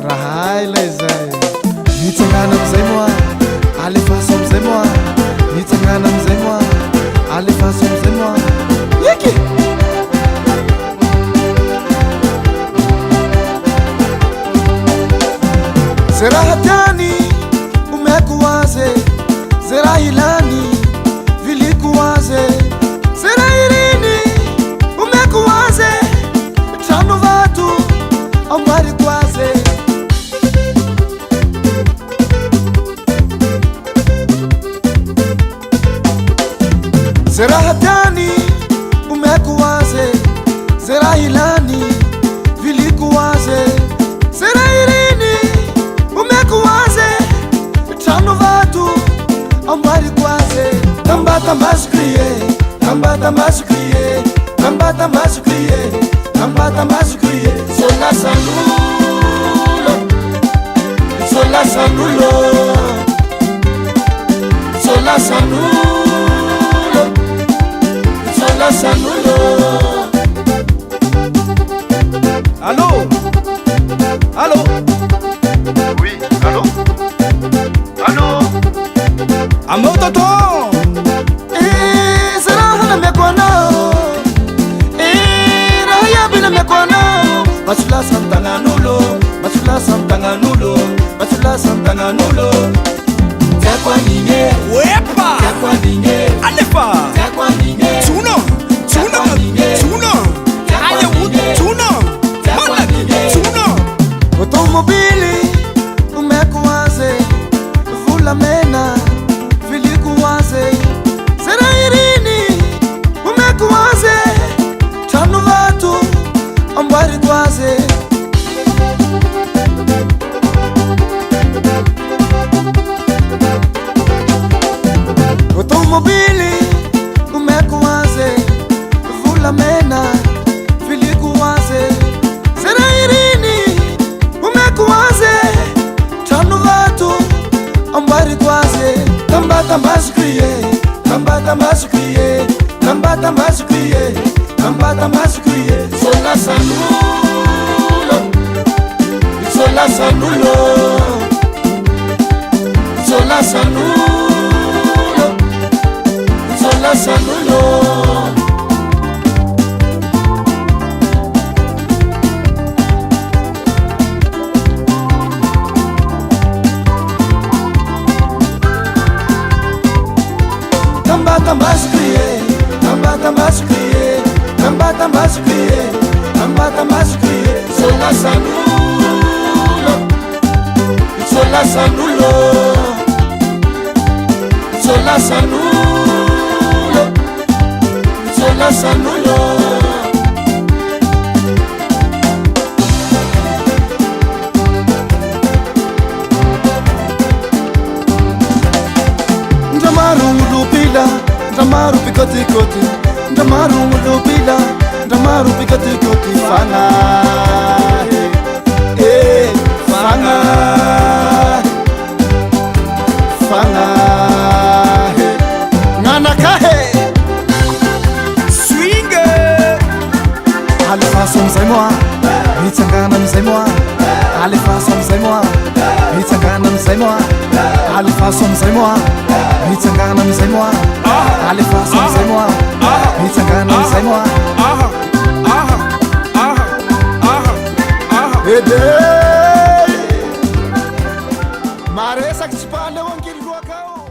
Rahay lay zay nitsangana amizay moa alefaso amizay moa nitsangana amizay moa alefaso amizay moa yeky ze raha tiany omeko azy ze raha ilany viliko azy ze raha iriny omeko azy trano vato ambariko azy ze raha tiany omeko azy ze raha ilany viliko azy ze raha iriny omeko azy trano vato ambariko azy tambatambazoko ie tambatambazoko ie tambatambazoko ie tambatambazoko ie solasan'olo solasan'olo solasan'olo solasan'olo. Allô? Allô? Oui, allô? Allô? Amor tonton. Sarahana mekwana. Rahaya bila mekwana. Masula santanganulo, masula santanganulo, masula santanganulo. Takwa ninge. Wepa. Takwa ninge. Alefa. Takwa ninge. Tuna. Tuna. Tuna. Aya wood. Tuna. Mana. Tuna. Automobili umekuwaze vula mena vilikuwaze zera irini umekuwaze tanu vatu ambari kwaze automobili umekuwaze vula mena vilikuwaze zera irini umekuwaze tanu vatu ambari kwaze tambatambazoko ie tambatambazoko ie tambatambazoko ie tambatambazoko ie solasan'olo solasan'olo solasan'olo solasan'olo. Tambatambazoko ie tambatambazoko ie tambatambazoko ie tambatambazoko ie solasan'olo solasan'olo solasan'olo solasan'olo. Ndamaru mulupila ndamaru pikotikoti ndamaru mulupila ndamaru pikotikoti fanga fanga fanga nanakahe swing alefaso amizay moa mitsangana amizay moa alefaso amizay moa mitsangana amizay moa alefaso amizay moa mitsangana amizay moa alefaso amizay moa mitsangana amizay moa ede maresaky tsy paleo ankely loaka ao.